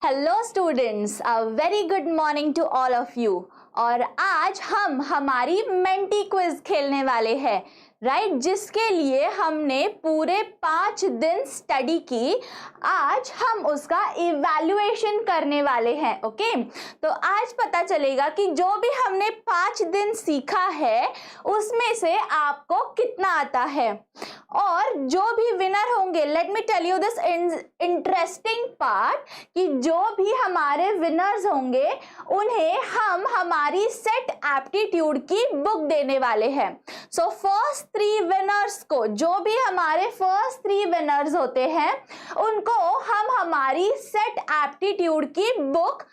Hello students, a very good morning to all of you. और आज हम हमारी मेंटी क्विज खेलने वाले हैं, राइट, जिसके लिए हमने पूरे 5 दिन स्टडी की। आज हम उसका इवैल्यूएशन करने वाले हैं। ओके, तो आज पता चलेगा कि जो भी हमने 5 दिन सीखा है उसमें से आपको कितना आता है। और जो भी विनर होंगे, let me tell you this interesting part, कि जो भी हमारे विनर्स होंगे उन्हें हम हमारी सेट एप्टीट्यूड की बुक देने वाले हैं। सो फर्स्ट 3 विनर्स को, जो भी हमारे फर्स्ट 3 विनर्स होते हैं, उनको हम हमारी सेट एप्टीट्यूड की बुक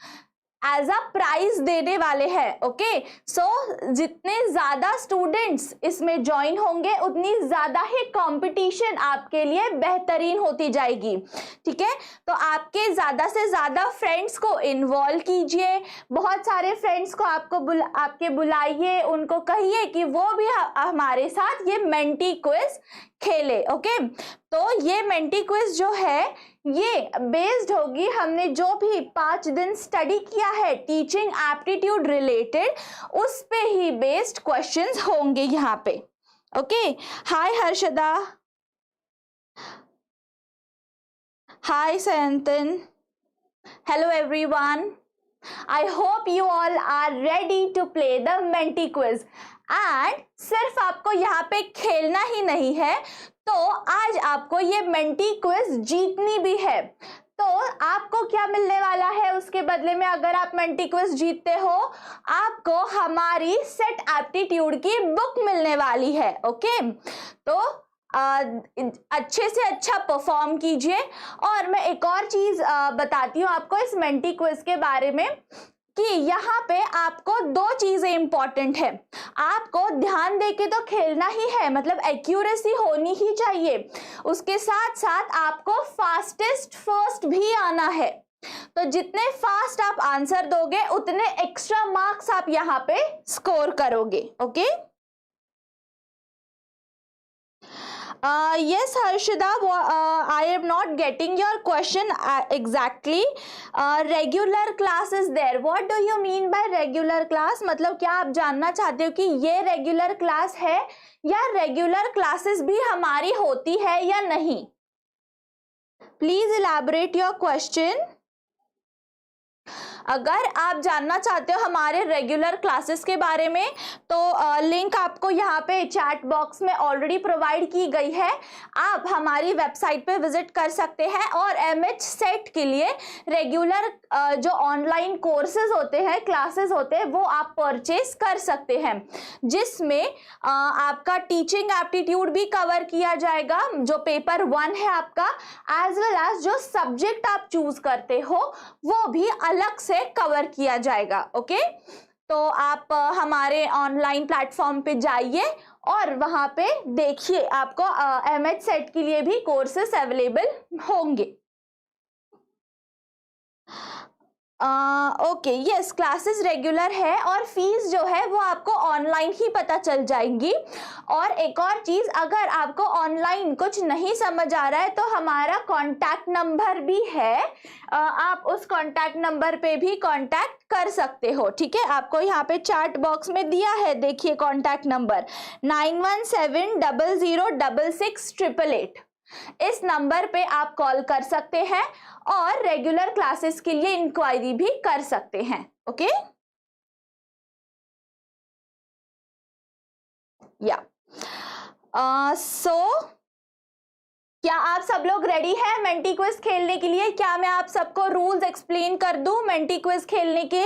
एज अ प्राइज देने वाले हैं। ओके, सो जितने ज्यादा स्टूडेंट्स इसमें ज्वाइन होंगे उतनी ज्यादा ही कंपटीशन आपके लिए बेहतरीन होती जाएगी। ठीक है, तो आपके ज्यादा से ज्यादा फ्रेंड्स को इन्वॉल्व कीजिए, बहुत सारे फ्रेंड्स को आपके बुलाइए, उनको कहिए कि वो भी हमारे साथ ये मेंटी क्विज खेले। ओके, तो ये मेंटी क्विज जो है ये बेस्ड होगी, हमने जो भी 5 दिन स्टडी किया है टीचिंग एप्टीट्यूड रिलेटेड, उस पे ही बेस्ड क्वेश्चंस होंगे यहाँ पे। Okay, hi Harshada, hi Sayantan, hello everyone, I hope you all are ready to play the Menti quiz. And सिर्फ आपको यहाँ पे खेलना ही नहीं है, तो आज आपको ये मेंटी क्विज जीतनी भी है। तो आपको क्या मिलने वाला है उसके बदले में? अगर आप मेंटी क्विज जीतते हो, आपको हमारी सेट एप्टीट्यूड की बुक मिलने वाली है। ओके, तो अच्छे से अच्छा परफॉर्म कीजिए। और मैं एक और चीज बताती हूँ आपको इस मेंटी क्विज के बारे में, कि यहाँ पे आपको 2 चीजें इंपॉर्टेंट है। आपको ध्यान देके तो खेलना ही है, मतलब एक्यूरेसी होनी ही चाहिए, उसके साथ साथ आपको फास्टेस्ट फर्स्ट भी आना है। तो जितने फास्ट आप आंसर दोगे उतने एक्स्ट्रा मार्क्स आप यहाँ पे स्कोर करोगे। Okay, yes Harshada, I am not getting your question exactly. Regular class is there. What do you mean by regular class? मतलब क्या आप जानना चाहते हो कि ये रेगुलर क्लास है या रेगुलर क्लासेस भी हमारी होती है या नहीं? Please elaborate your question. अगर आप जानना चाहते हो हमारे रेगुलर क्लासेस के बारे में, तो लिंक आपको यहाँ पे चैट बॉक्स में ऑलरेडी प्रोवाइड की गई है। आप हमारी वेबसाइट पे विजिट कर सकते हैं और एमएच सेट के लिए रेगुलर जो ऑनलाइन कोर्सेज होते हैं, क्लासेस होते हैं, वो आप परचेज कर सकते हैं, जिसमें आपका टीचिंग एप्टीट्यूड भी कवर किया जाएगा, जो पेपर 1 है आपका, एज वेल एज जो सब्जेक्ट आप चूज करते हो वो भी अलग से कवर किया जाएगा। ओके, तो आप हमारे ऑनलाइन प्लेटफॉर्म पे जाइए और वहां पे देखिए, आपको एमएच सेट के लिए भी कोर्सेस अवेलेबल होंगे। ओके, यस, क्लासेस रेगुलर है और फीस जो है वो आपको ऑनलाइन ही पता चल जाएंगी। और एक और चीज, अगर आपको ऑनलाइन कुछ नहीं समझ आ रहा है तो हमारा कांटेक्ट नंबर भी है, आप उस कांटेक्ट नंबर पे भी कांटेक्ट कर सकते हो। ठीक है, आपको यहाँ पे चैट बॉक्स में दिया है, देखिए कांटेक्ट नंबर 9170066888। इस नंबर पे आप कॉल कर सकते हैं और रेगुलर क्लासेस के लिए इंक्वायरी भी कर सकते हैं। ओके, या सो क्या आप सब लोग रेडी हैं मेंटी क्विज खेलने के लिए? क्या मैं आप सबको रूल्स एक्सप्लेन कर दूं मेंटी क्विज खेलने के?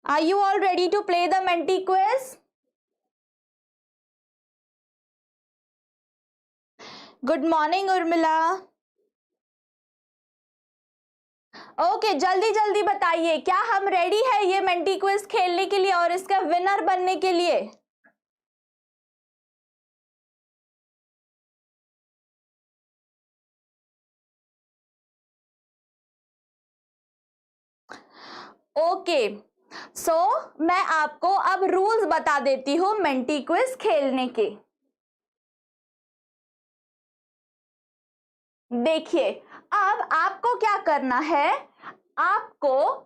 Are you all ready to play the Menti quiz? Good morning Urmila. Okay, जल्दी जल्दी बताइए, क्या हम रेडी है ये मेंटी क्विज खेलने के लिए और इसका विनर बनने के लिए? ओके, सो मैं आपको अब रूल्स बता देती हूं मेंटी क्विज खेलने के। देखिए, अब आपको क्या करना है, आपको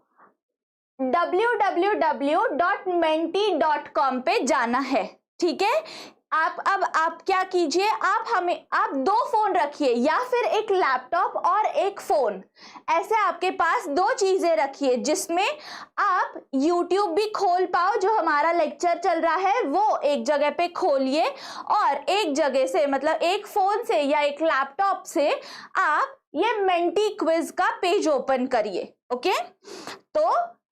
www.menti.com पे जाना है, ठीक है। आप क्या कीजिए, आप 2 फोन रखिए या फिर एक लैपटॉप और एक फोन, ऐसे आपके पास 2 चीजें रखिए जिसमें आप YouTube भी खोल पाओ, जो हमारा लेक्चर चल रहा है वो एक जगह पे खोलिए और एक जगह से मतलब एक फोन से या एक लैपटॉप से आप ये मेंटी क्विज का पेज ओपन करिए। ओके, तो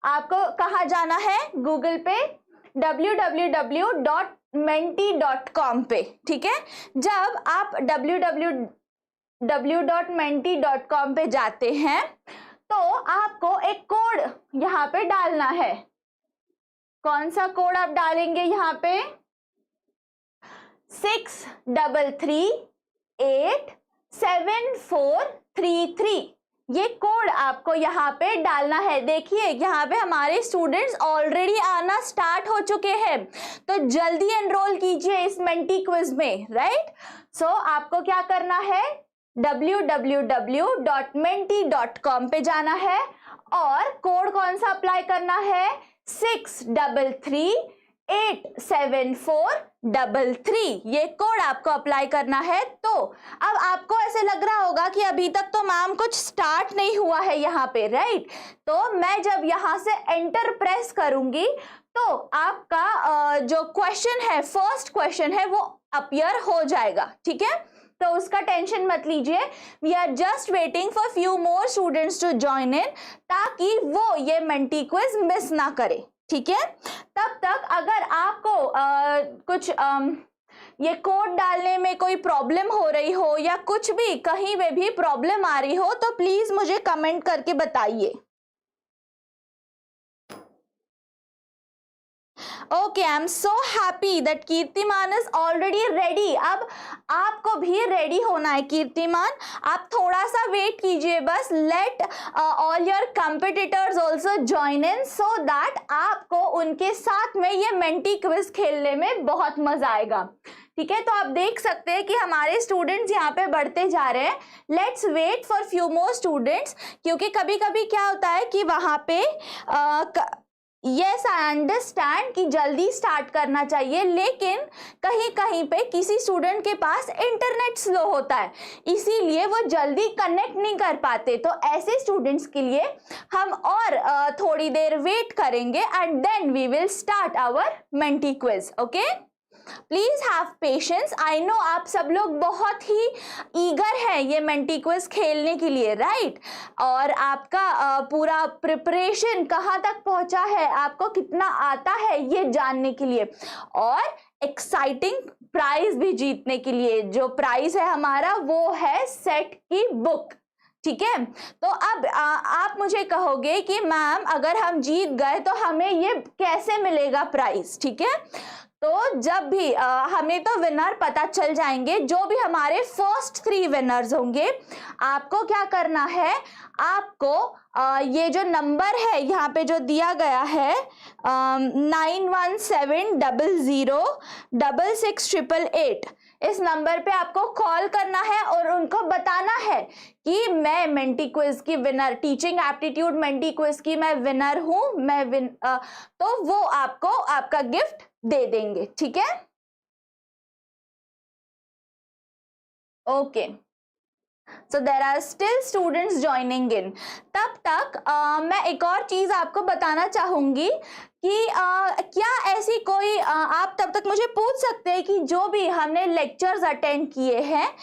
आपको कहाँ जाना है, गूगल पे www.menti.com पे, ठीक है। जब आप www.menti.com पे जाते हैं तो आपको एक कोड यहाँ पे डालना है। कौन सा कोड आप डालेंगे यहाँ पे, 6333874333, ये कोड आपको यहाँ पे डालना है। देखिए यहाँ पे हमारे स्टूडेंट्स ऑलरेडी आना स्टार्ट हो चुके हैं, तो जल्दी एनरोल कीजिए इस मेंटी क्विज में, राइट। सो आपको क्या करना है, www.menti.com पे जाना है और कोड कौन सा अप्लाई करना है, 63387433, ये कोड आपको अप्लाई करना है। तो अब आपको ऐसे लग रहा होगा कि अभी तक तो मैम कुछ स्टार्ट नहीं हुआ है यहाँ पे, राइट। तो मैं जब यहाँ से एंटर प्रेस करूंगी तो आपका जो क्वेश्चन है, फर्स्ट क्वेश्चन है, वो अपीयर हो जाएगा, ठीक है। तो उसका टेंशन मत लीजिए, we are just waiting for few more students to join in, ताकि वो ये मेंटी क्विज मिस ना करे, ठीक है। तब तक अगर आपको कुछ ये कोड डालने में कोई प्रॉब्लम हो रही हो या कुछ भी कहीं पे भी प्रॉब्लम आ रही हो तो प्लीज मुझे कमेंट करके बताइए। Okay, I am so happy that कीर्तिमान इज ऑलरेडी रेडी। अब आपको भी रेडी होना है कीर्तिमान, आप थोड़ा सा वेट कीजिए बस। Let all your competitors also join in so that आपको उनके साथ में ये मेंटी क्विज खेलने में बहुत मजा आएगा, ठीक है। तो आप देख सकते हैं कि हमारे स्टूडेंट्स यहाँ पे बढ़ते जा रहे हैं। Let's wait for few more students, क्योंकि कभी कभी क्या होता है कि वहाँ पे यस आई अंडरस्टैंड कि जल्दी स्टार्ट करना चाहिए, लेकिन कहीं कहीं पे किसी स्टूडेंट के पास इंटरनेट स्लो होता है, इसीलिए वो जल्दी कनेक्ट नहीं कर पाते। तो ऐसे स्टूडेंट्स के लिए हम और थोड़ी देर वेट करेंगे and then we will start our Menti quiz. Okay, please have patience. I know आप सब लोग बहुत ही ईगर हैं ये मेंटी क्विज खेलने के लिए, राइट। और आपका पूरा प्रिपरेशन कहाँ तक पहुंचा है, आपको कितना आता है ये जानने के लिए, और एक्साइटिंग प्राइज भी जीतने के लिए। जो प्राइज है हमारा वो है सेट की बुक, ठीक है। तो अब आप मुझे कहोगे कि मैम अगर हम जीत गए तो हमें ये कैसे मिलेगा प्राइज, ठीक है। तो जब भी हमें तो विनर पता चल जाएंगे, जो भी हमारे फर्स्ट 3 विनर्स होंगे, आपको क्या करना है, आपको ये जो नंबर है यहाँ पे जो दिया गया है 91700688, इस नंबर पे आपको कॉल करना है और उनको बताना है कि मैं मेंटी क्विज की winner, teaching aptitude Menti quiz की मैं विनर हूं, तो वो आपको आपका गिफ्ट दे देंगे, ठीक है। Okay, so there are still students joining in. तब तक मैं एक और चीज आपको बताना चाहूंगी कि क्या ऐसी कोई आप तब तक मुझे पूछ सकते हैं कि जो भी हमने लेक्चर्स अटेंड किए हैं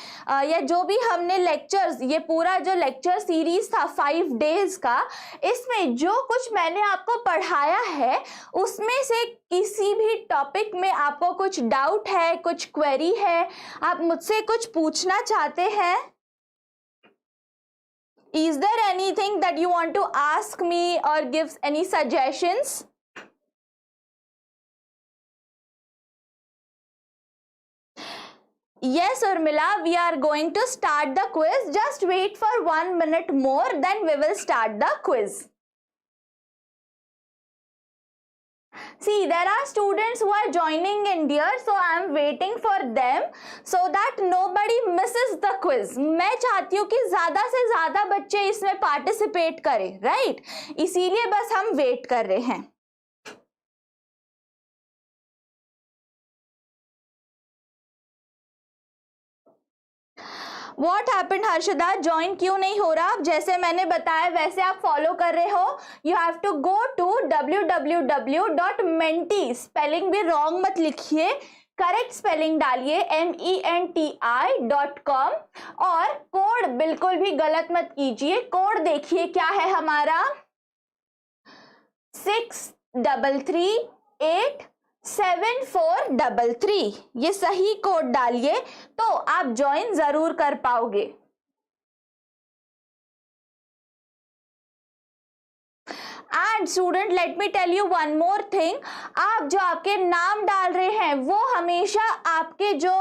या जो भी हमने लेक्चर्स, ये पूरा जो लेक्चर सीरीज था 5 डेज का, इसमें जो कुछ मैंने आपको पढ़ाया है उसमें से किसी भी टॉपिक में आपको कुछ डाउट है, कुछ क्वेरी है, आप मुझसे कुछ पूछना चाहते हैं? Is there anything that you want to ask me or give any suggestions? Yes, Urmila, we are going to start the quiz. Just wait for 1 minute more, then we will start the quiz. See, there are students who are joining in dear, so I am waiting for them so that nobody misses is the quiz, मैं चाहती हूँ कि ज्यादा से ज्यादा बच्चे इसमें participate करें, राइट? इसीलिए बस हम वेट कर रहे हैं. वॉट हैपेंड हर्षदा, ज्वाइन क्यों नहीं हो रहा? जैसे मैंने बताया वैसे आप फॉलो कर रहे हो. You have to go to www.menti, spelling भी रॉन्ग मत लिखिए, करेक्ट स्पेलिंग डालिए MENTI.com, और कोड बिल्कुल भी गलत मत कीजिए. कोड देखिए क्या है हमारा, 63387433. ये सही कोड डालिए तो आप ज्वाइन जरूर कर पाओगे. And student, let me tell you one more thing, आप जो आपके नाम डाल रहे हैं वो हमेशा आपके जो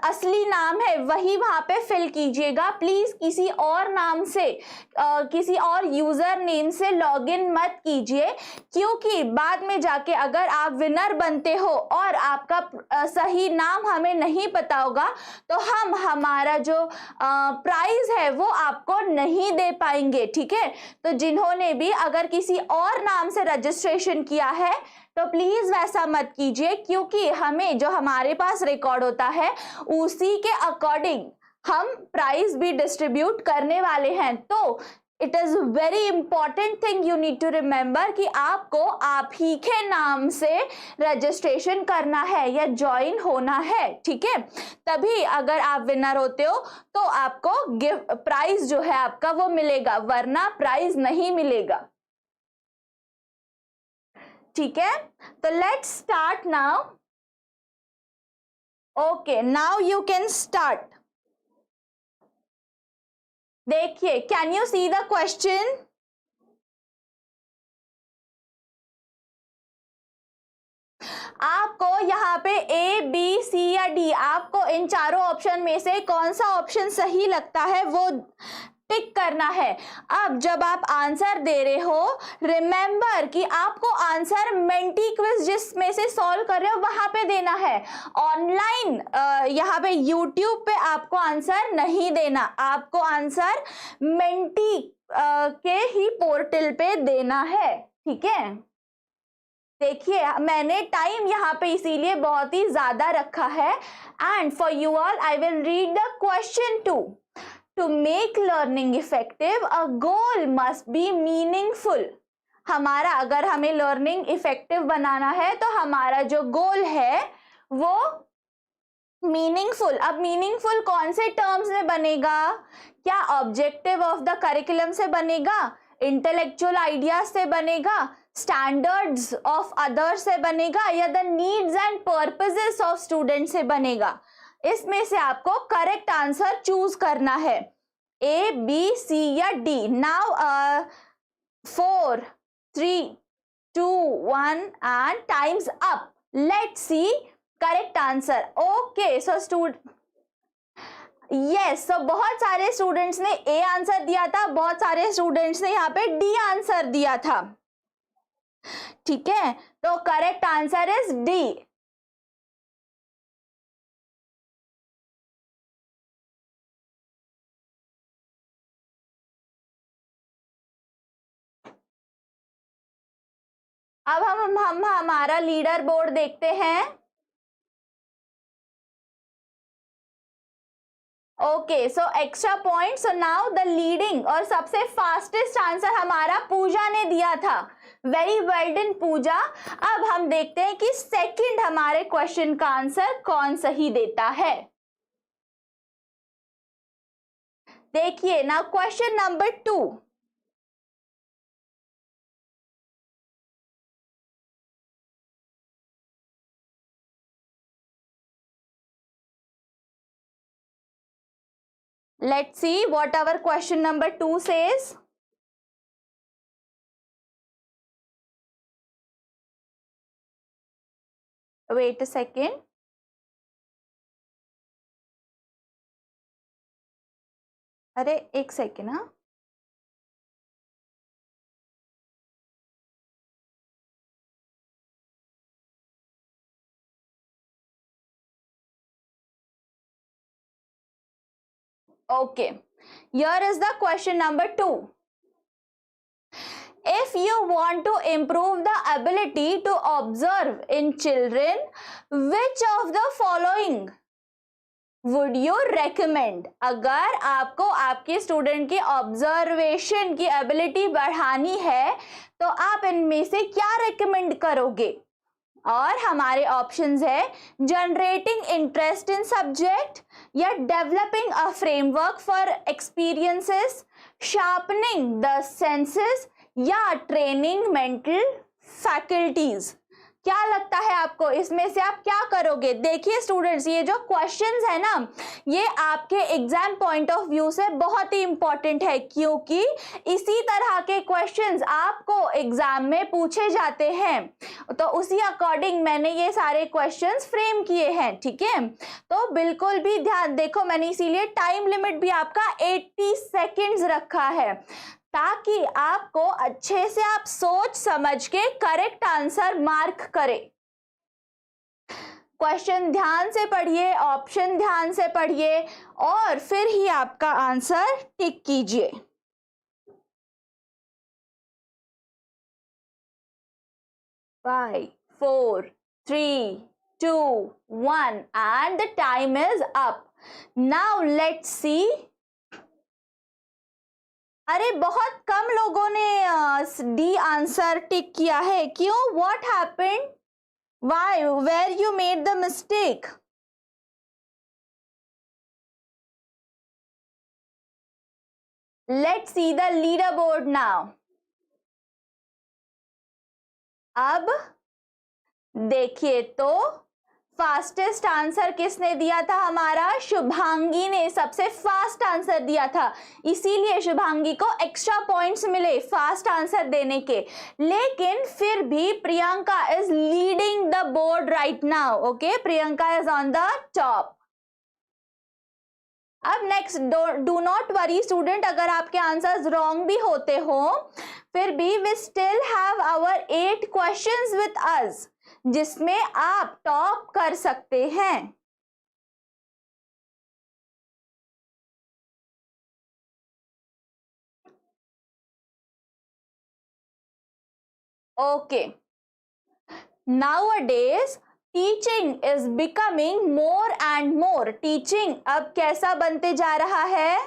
असली नाम है वही वहां पे फिल कीजिएगा. प्लीज किसी और नाम से किसी और यूजर नेम से लॉगिन मत कीजिए, क्योंकि बाद में जाके अगर आप विनर बनते हो और आपका सही नाम हमें नहीं पता होगा तो हम हमारा जो प्राइज है वो आपको नहीं दे पाएंगे. ठीक है, तो जिन्होंने भी अगर किसी और नाम से रजिस्ट्रेशन किया है तो प्लीज वैसा मत कीजिए, क्योंकि हमें जो हमारे पास रिकॉर्ड होता है उसी के अकॉर्डिंग हम प्राइज भी डिस्ट्रीब्यूट करने वाले हैं. तो it is very important thing you need to remember कि आपको आप ही के नाम से रजिस्ट्रेशन करना है या ज्वाइन होना है. ठीक है, तभी अगर आप विनर होते हो तो आपको गिफ्ट प्राइज जो है आपका वो मिलेगा, वरना प्राइज नहीं मिलेगा. ठीक है, तो let's start now. Okay, now you can start. देखिए, can you see the question? आपको यहाँ पे A, B, C या D, आपको इन चारों ऑप्शन में से कौन सा ऑप्शन सही लगता है वो टिक करना है. अब जब आप आंसर दे रहे हो, रिमेंबर कि आपको आंसर मेंटी क्विज जिसमें से सॉल्व कर रहे हो वहां पे देना है. ऑनलाइन यहाँ पे यूट्यूब पे आपको आंसर नहीं देना, आपको आंसर मेंटी के ही पोर्टल पे देना है. ठीक है, देखिए मैंने टाइम यहाँ पे इसीलिए बहुत ही ज्यादा रखा है. And for you all I will read the question to make learning effective a goal must be meaningful. हमारा अगर हमें लर्निंग इफेक्टिव बनाना है तो हमारा जो गोल है वो मीनिंगफुल. अब मीनिंगफुल कौन से टर्म्स में बनेगा? क्या ऑब्जेक्टिव ऑफ द करिकुलम से बनेगा, इंटेलेक्चुअल आइडियाज से बनेगा, स्टैंडर्ड्स ऑफ अदर्स से बनेगा, या the needs and purposes of student से बनेगा? इसमें से आपको करेक्ट आंसर चूज करना है, A, B, C या D. Now 4, 3, 2, 1 and time's up. Let's see correct answer. Okay, so yes, so बहुत सारे स्टूडेंट्स ने A आंसर दिया था, बहुत सारे स्टूडेंट्स ने यहाँ पे D आंसर दिया था. ठीक है, तो करेक्ट आंसर इज D. अब हम हमारा लीडर बोर्ड देखते हैं. Okay, so extra point. So now the leading और सबसे फास्टेस्ट आंसर हमारा पूजा ने दिया था. वेरी वेल डन पूजा. अब हम देखते हैं कि सेकंड हमारे क्वेश्चन का आंसर कौन सही देता है. देखिए ना, question number 2. Let's see what our question number 2 says. Wait a second. अरे एक सेकेंड. हाँ, Okay, here is the question number 2. If you want to improve the ability to observe in children, which of the following would you recommend? अगर आपको आपके student की observation की ability बढ़ानी है तो आप इनमें से क्या रेकमेंड करोगे? और हमारे ऑप्शंस है जनरेटिंग इंटरेस्ट इन सब्जेक्ट, या developing a framework for experiences, sharpening the senses, या ट्रेनिंग मेंटल फैकल्टीज। क्या लगता है आपको, इसमें से आप क्या करोगे? देखिए स्टूडेंट्स, ये जो क्वेश्चंस है ना, ये आपके एग्जाम पॉइंट ऑफ व्यू से बहुत ही इंपॉर्टेंट है, क्योंकि इसी तरह के क्वेश्चंस आपको एग्जाम में पूछे जाते हैं। तो उसी अकॉर्डिंग मैंने ये सारे क्वेश्चंस फ्रेम किए हैं, ठीक है? तो बिल्कुल भी ध्यान देखो, मैंने इसीलिए टाइम लिमिट भी आपका 80 सेकेंड्स रखा है, ताकि आपको अच्छे से आप सोच समझ के करेक्ट आंसर मार्क करें। क्वेश्चन ध्यान से पढ़िए, ऑप्शन ध्यान से पढ़िए, और फिर ही आपका आंसर टिक कीजिए। Five, 4, 3, 2, 1 and the time is up. Now let's see. अरे बहुत कम लोगों ने डी आंसर टिक किया है, क्यों? What happened? Why? Where you made the mistake? Let's see the leader board now. अब देखिए तो फास्टेस्ट आंसर किसने दिया था? हमारा शुभांगी ने सबसे फास्ट आंसर दिया था, इसीलिए शुभांगी को एक्स्ट्रा पॉइंट्स मिले फास्ट आंसर देने के। लेकिन फिर भी Priyanka is leading the board right now. Okay, Priyanka is on the top. अब next, do not worry student, अगर आपके आंसर्स रॉन्ग भी होते हो, फिर भी we still have our 8 questions with us, जिसमें आप टॉप कर सकते हैं। Okay, nowadays teaching is becoming more and more. Teaching अब कैसा बनते जा रहा है?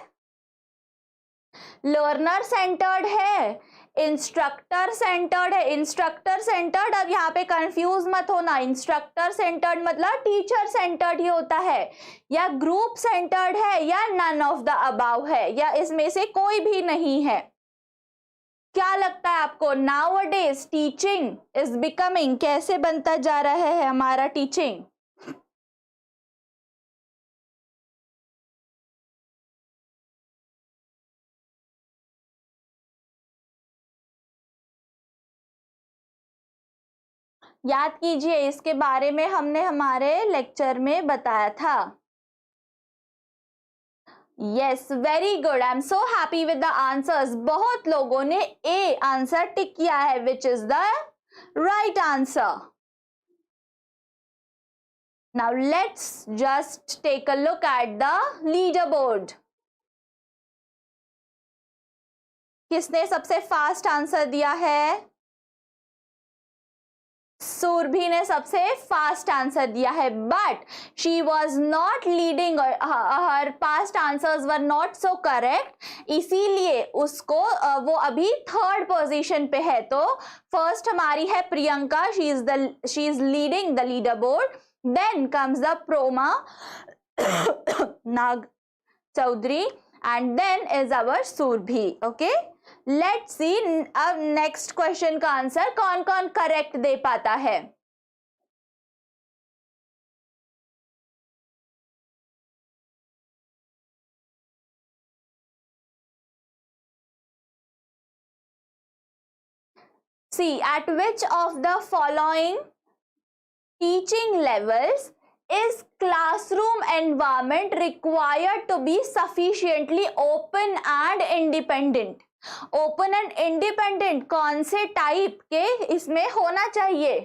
लर्नर सेंटर्ड है, इंस्ट्रक्टर सेंटर्ड है। इंस्ट्रक्टर सेंटर्ड, अब यहाँ पे कंफ्यूज मत होना, इंस्ट्रक्टर सेंटर्ड मतलब टीचर सेंटर्ड ही होता है, या ग्रुप सेंटर्ड है, या नन ऑफ द अबाव है, या इसमें से कोई भी नहीं है। क्या लगता है आपको? नाउअडेज टीचिंग इज बिकमिंग कैसे बनता जा रहा है हमारा टीचिंग? याद कीजिए, इसके बारे में हमने हमारे लेक्चर में बताया था। Yes, very good, I am so happy with the answers. बहुत लोगों ने ए आंसर टिक किया है, which is the right answer. Now let's just take a look at the leader board. किसने सबसे फास्ट आंसर दिया है? सुरभि ने सबसे फास्ट आंसर दिया है, but she was not leading, her past answers were not so correct, इसीलिए उसको वो अभी थर्ड पोजीशन पे है। तो फर्स्ट हमारी है Priyanka, she is leading the leader board, then comes the Proma Nag Chaudhary, and then is our Surabhi. Okay, let's see अब नेक्स्ट क्वेश्चन का आंसर कौन कौन करेक्ट दे पाता है। See, at which of the following teaching levels is classroom environment required to be sufficiently open and independent? Open and independent कौन से type के इसमें होना चाहिए?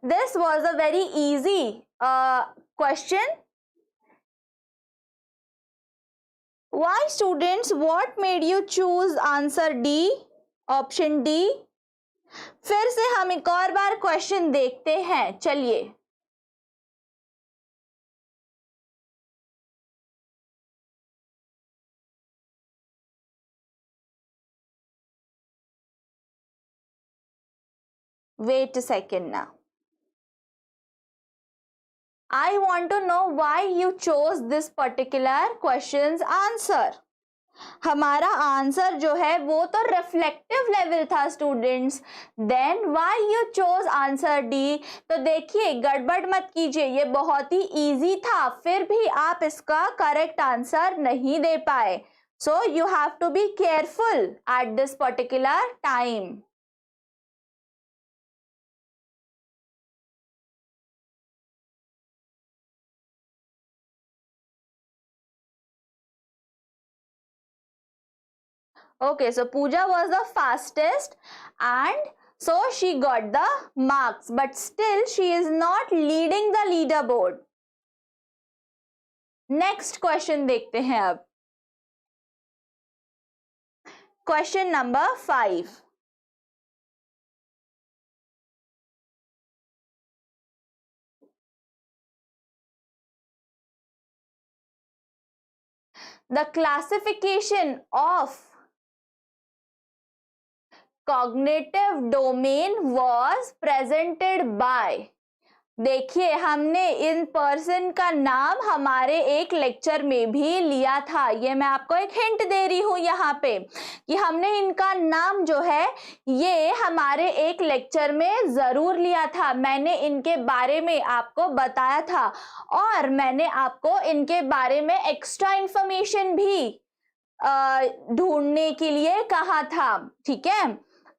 This was a very easy question. Why students, what made you choose answer D, option D? फिर से हम एक और बार क्वेश्चन देखते हैं, चलिए। Wait a second now. I want to know why you chose this particular question's answer. हमारा answer जो है वो तो रिफ्लेक्टिव लेवल था students, then why you chose answer D. तो देखिए गड़बड़ मत कीजिए, ये बहुत ही इजी था, फिर भी आप इसका करेक्ट आंसर नहीं दे पाए। So you have to be careful at this particular time. Okay, so Pooja was the fastest and so she got the marks, but still she is not leading the leaderboard. Next question देखते हैं अब। Question number 5. The classification of cognitive domain was presented by। देखिए हमने in person का नाम हमारे एक lecture में भी लिया था, ये मैं आपको एक हिंट दे रही हूं यहाँ पे कि हमने इनका नाम जो है ये हमारे एक लेक्चर में जरूर लिया था। मैंने इनके बारे में आपको बताया था और मैंने आपको इनके बारे में एक्स्ट्रा इंफॉर्मेशन भी ढूंढने के लिए कहा था, ठीक है।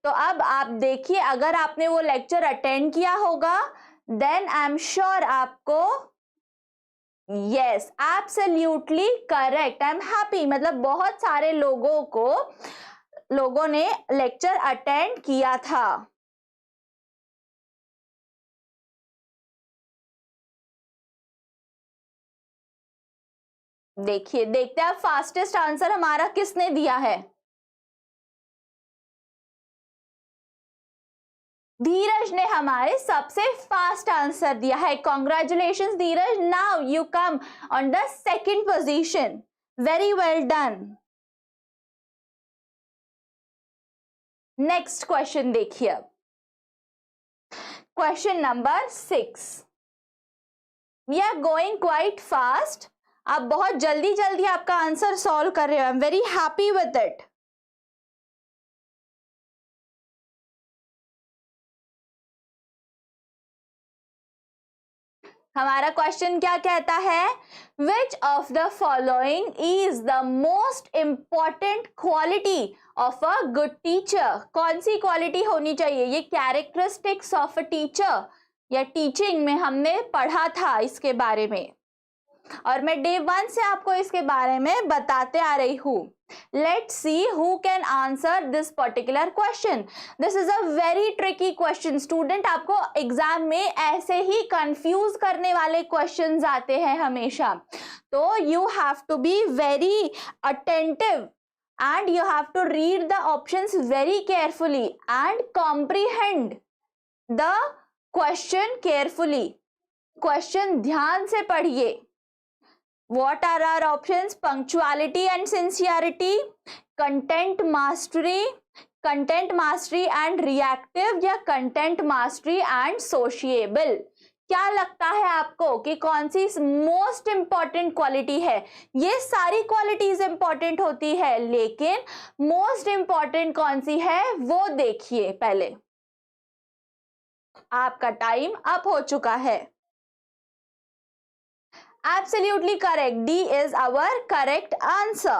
तो अब आप देखिए, अगर आपने वो लेक्चर अटेंड किया होगा देन आई एम श्योर आपको yes absolutely correct, I am happy, मतलब बहुत सारे लोगों ने लेक्चर अटेंड किया था। देखिए देखते हैं फास्टेस्ट आंसर हमारा किसने दिया है। धीरज ने हमारे सबसे फास्ट आंसर दिया है। Congratulations Dheeraj, now you come on the second position, very well done. Next question देखिए अब, question number 6। We are going quite fast, आप बहुत जल्दी जल्दी आपका आंसर सॉल्व कर रहे हो, I am very happy with it. हमारा क्वेश्चन क्या कहता है, which of the following is the most important quality of a good teacher. कौन सी क्वालिटी होनी चाहिए, ये कैरेक्टरिस्टिक्स ऑफ अ टीचर या टीचिंग में हमने पढ़ा था इसके बारे में, और मैं डे 1 से आपको इसके बारे में बताते आ रही हूं। Let's see who can answer this particular question. This is a very tricky question. Student, आपको एग्जाम में ऐसे ही कंफ्यूज करने वाले क्वेश्चंस आते हैं हमेशा, तो you have to be very attentive and you have to read the options very carefully and comprehend the question carefully. Question ध्यान से पढ़िए। What are our options? Punctuality and sincerity, content mastery and reactive, या content mastery and sociable। क्या लगता है आपको कि कौन सी मोस्ट इंपॉर्टेंट क्वालिटी है? ये सारी क्वालिटीज इंपॉर्टेंट होती है, लेकिन मोस्ट इंपॉर्टेंट कौन सी है वो देखिए पहले। आपका टाइम अप हो चुका है। Absolutely correct. D is our correct answer.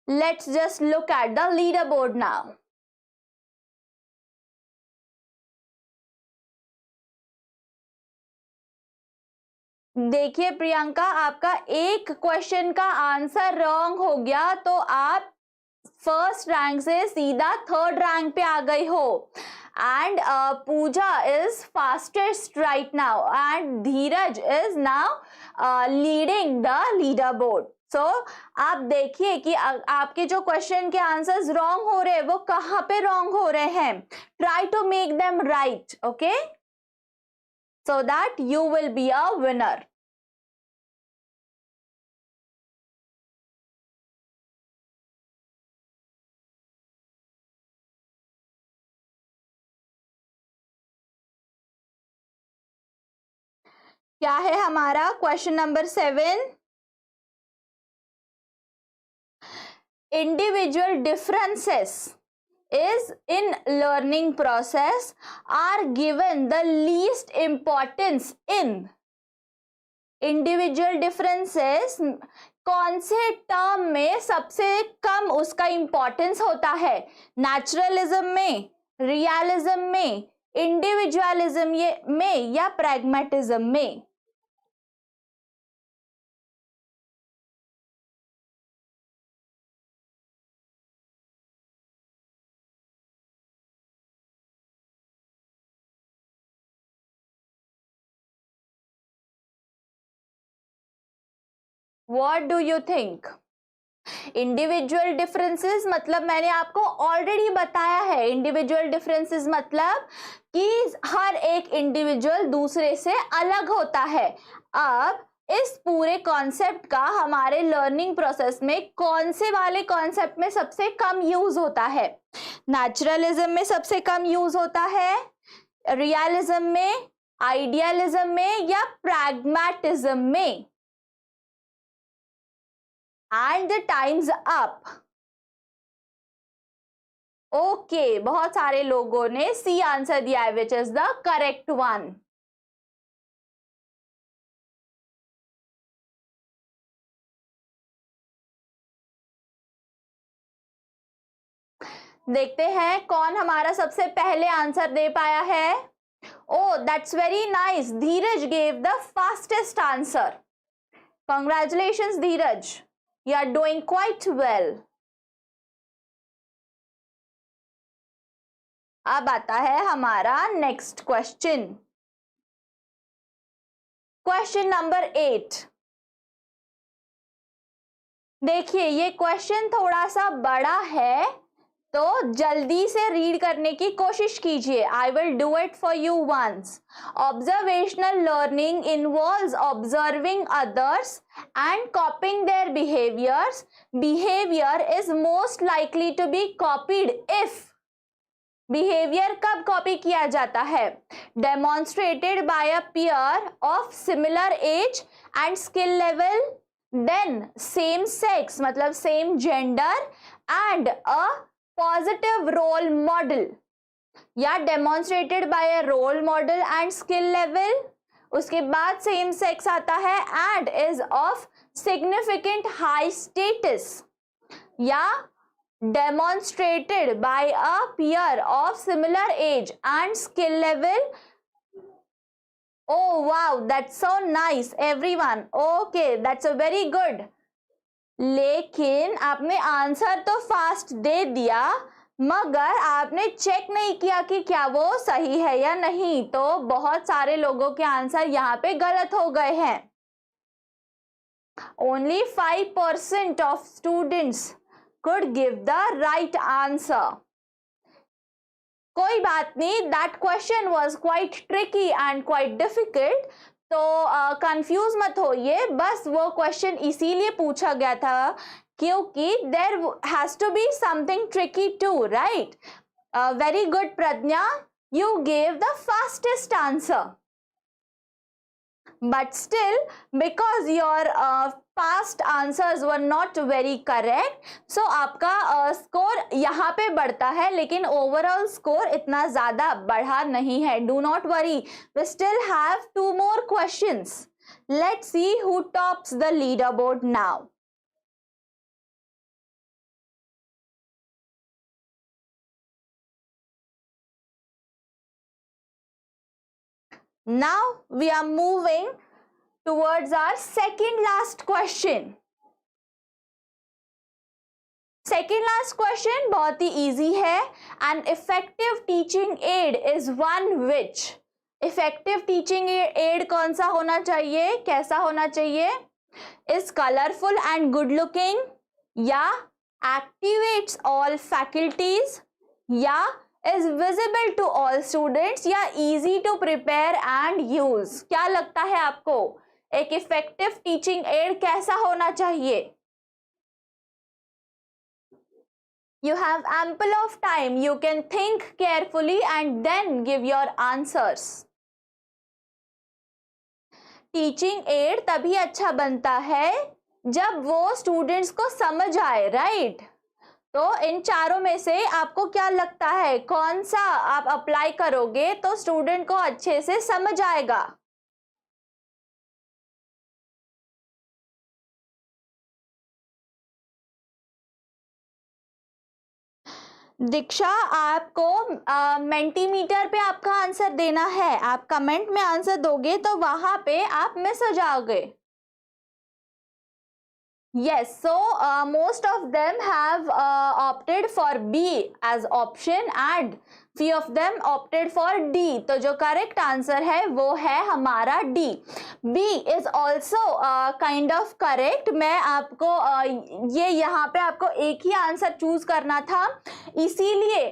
Let's just look at the leaderboard now. देखिए प्रियंका, आपका एक क्वेश्चन का आंसर रॉन्ग हो गया तो आप फर्स्ट रैंक से सीधा थर्ड रैंक पे आ गई हो। And Pooja is fastest right now and Dheeraj is now leading the leader board. So आप देखिए कि आपके जो क्वेश्चन के आंसर्स रॉन्ग हो रहे हैं वो कहाँ पे रॉन्ग हो रहे हैं. Try to make them right, okay, so that you will be a winner. क्या है हमारा question number 7. Individual differences is in learning process are given the least importance in. Individual differences कौन से टर्म में सबसे कम उसका इंपॉर्टेंस होता है? नेचुरलिज्म में, रियलिज्म में, इंडिविजुअलिज्म में या प्रैग्मेटिज्म में? What do you think? Individual differences मतलब मैंने आपको ऑलरेडी बताया है. इंडिविजुअल डिफरेंसेस मतलब कि हर एक इंडिविजुअल दूसरे से अलग होता है. अब इस पूरे कॉन्सेप्ट का हमारे लर्निंग प्रोसेस में कौन से वाले कॉन्सेप्ट में सबसे कम यूज होता है? नेचुरलिज्म में सबसे कम यूज होता है, रियलिज्म में, आइडियलिज्म में या प्रैग्मेटिज्म में? And the time's up. Okay, बहुत सारे लोगों ने सी आंसर दिया है, which is the correct one. देखते हैं कौन हमारा सबसे पहले आंसर दे पाया है. Oh, that's very nice. Dheeraj gave the fastest answer. Congratulations, Dheeraj. You are doing quite well. अब आता है हमारा नेक्स्ट क्वेश्चन. Question number 8. देखिए ये क्वेश्चन थोड़ा सा बड़ा है तो जल्दी से रीड करने की कोशिश कीजिए. I will do it for you once. Observational learning involves observing others and copying their behaviors. Behavior is most likely to be copied if. Behavior कब कॉपी किया जाता है? Demonstrated by a peer of similar age and skill level, then same sex मतलब same gender and a positive role model. या demonstrated by a role model and skill level. उसके बाद same sex आता है and is of significant high status या demonstrated by a peer of similar age and skill level. Oh wow, that's so nice everyone. Okay, that's a very good. लेकिन आपने answer तो fast दे दिया मगर आपने check नहीं किया कि क्या वो सही है या नहीं. तो बहुत सारे लोगों के आंसर यहाँ पे गलत हो गए हैं. Only 5% of students could give the right answer. कोई बात नहीं. That question was quite tricky and quite difficult. तो कंफ्यूज मत होइए. बस वो क्वेश्चन इसीलिए पूछा गया था क्योंकि there has to be something tricky too, right? Very good, Pradnya. You gave the fastest answer. But still, because your past answers were not very correct, so आपका स्कोर यहाँ पे बढ़ता है लेकिन ओवरऑल स्कोर इतना ज़्यादा बढ़ा नहीं है. Do not worry. We still have 2 more questions. Let's see who tops the leaderboard now. Now we are moving towards our second last question. Second last question बहुत ही easy है. An effective teaching aid is one which. Effective teaching aid कौन सा होना चाहिए, कैसा होना चाहिए? Is colourful and good looking, या एक्टिवेट्स ऑल फैकल्टीज, या is visible to all students, या easy to prepare and use? क्या लगता है आपको एक इफेक्टिव टीचिंग एड कैसा होना चाहिए? You have ample of time. You can think carefully and then give your answers. Teaching add तभी अच्छा बनता है जब वो स्टूडेंट्स को समझ आए, राइट? तो इन चारों में से आपको क्या लगता है कौन सा आप अप्लाई करोगे तो स्टूडेंट को अच्छे से समझ आएगा? दीक्षा, आपको मेंटीमीटर पे आपका आंसर देना है। आप कमेंट में आंसर दोगे तो वहां पे आप मिस हो जाओगे। Yes, so most of them have opted for B as option and few of them opted for D. तो जो करेक्ट आंसर है वो है हमारा D. B is also kind of correct. मैं आपको ये यहाँ पे आपको एक ही आंसर चूज करना था, इसीलिए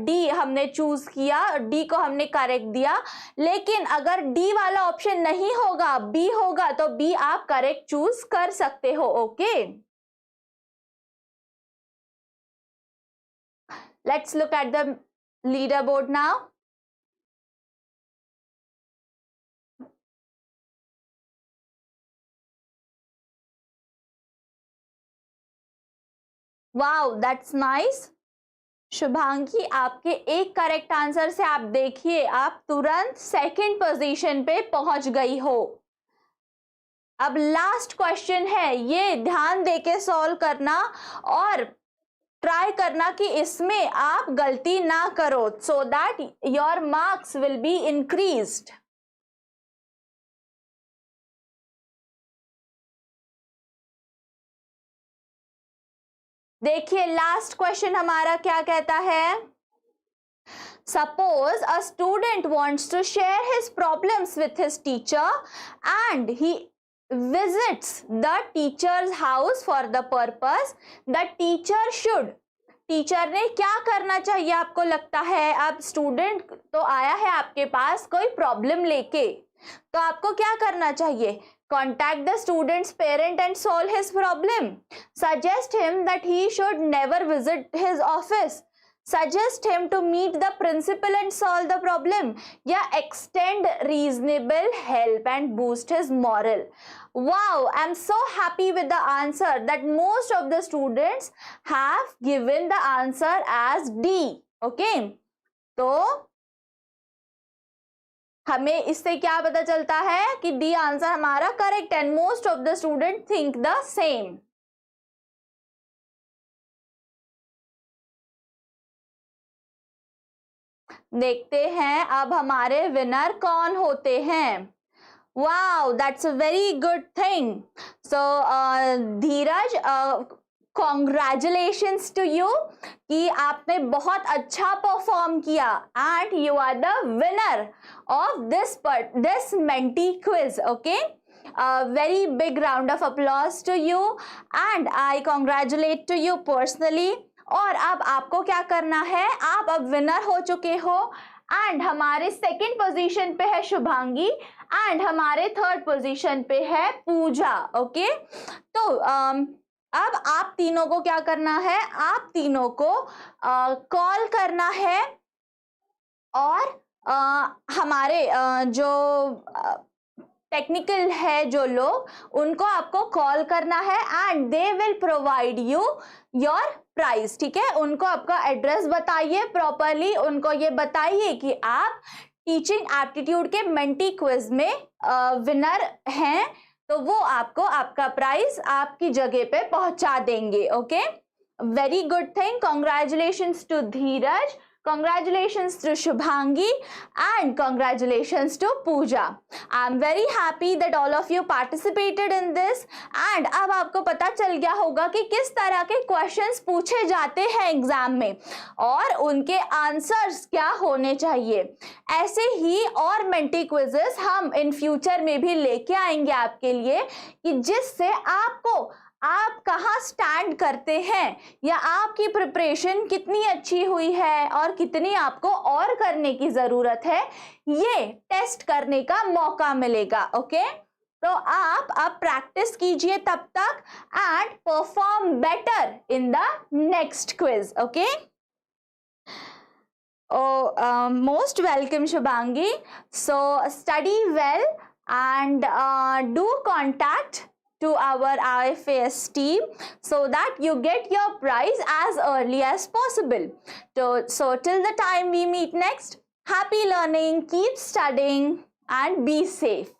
D हमने चूज किया, D को हमने करेक्ट दिया। लेकिन अगर D वाला ऑप्शन नहीं होगा, B होगा, तो B आप करेक्ट चूज कर सकते हो। Okay, let's look at the leaderboard now. Wow, that's nice. Shubhangi, आपके एक करेक्ट आंसर से आप देखिए आप तुरंत सेकंड पोजीशन पे पहुंच गई हो। अब लास्ट क्वेश्चन है, ये ध्यान देके सॉल्व करना और ट्राई करना कि इसमें आप गलती ना करो, so that your marks will be increased. देखिए लास्ट क्वेश्चन हमारा क्या कहता है। Suppose a student wants to share his problems with his teacher and he visits the teacher's house for the purpose. The teacher should, teacher ने क्या करना चाहिए आपको लगता है? अब स्टूडेंट तो आया है आपके पास कोई प्रॉब्लम लेके, तो आपको क्या करना चाहिए? Contact the student's parent and solve his problem. Suggest him that he should never visit his office. Suggest him to meet the principal and solve the problem. या extend reasonable help and boost his moral. Wow, I'm so happy with the answer that most of the students have given the answer as D. Okay, तो हमें इससे क्या पता चलता है कि D answer हमारा correct and most of the student think the same. देखते हैं अब हमारे विनर कौन होते हैं। Wow, that's a very good thing. So Dheeraj, congratulations to you कि आपने बहुत अच्छा परफॉर्म किया and you are the winner of this Menti quiz. Okay, very big round of applause to you and I congratulate to you personally। और अब आपको क्या करना है, आप अब विनर हो चुके हो एंड हमारे सेकंड पोजीशन पे है शुभांगी एंड हमारे थर्ड पोजीशन पे है पूजा। ओके, तो अब आप तीनों को क्या करना है, आप तीनों को कॉल करना है और हमारे जो टेक्निकल है जो लोग, उनको आपको कॉल करना है and they will provide you your price. ठीक है, उनको आपका एड्रेस बताइए प्रॉपरली, उनको ये बताइए कि आप टीचिंग एप्टीट्यूड के मेंटी क्विज में विनर हैं, तो वो आपको आपका प्राइस आपकी जगह पे पहुंचा देंगे। Okay, very good thing, congratulations to Dheeraj, Congratulations to Shubhangi and congratulations to Pooja. I'm very happy that all of you participated in this and अब आपको पता चल गया होगा कि किस तरह के क्वेश्चंस पूछे जाते हैं एग्जाम में और उनके आंसर्स क्या होने चाहिए। ऐसे ही और मेंटी क्विजेस हम इन फ्यूचर में भी लेके आएंगे आपके लिए कि जिससे आपको आप कहाँ स्टैंड करते हैं या आपकी प्रिपरेशन कितनी अच्छी हुई है और कितनी आपको और करने की जरूरत है, ये टेस्ट करने का मौका मिलेगा। ओके, तो आप अब प्रैक्टिस कीजिए तब तक and perform better in the next quiz. Okay, most welcome Shubhangi. So study well and do contact to our IFAS team so that you get your prize as early as possible. So till the time we meet next, happy learning, keep studying and be safe.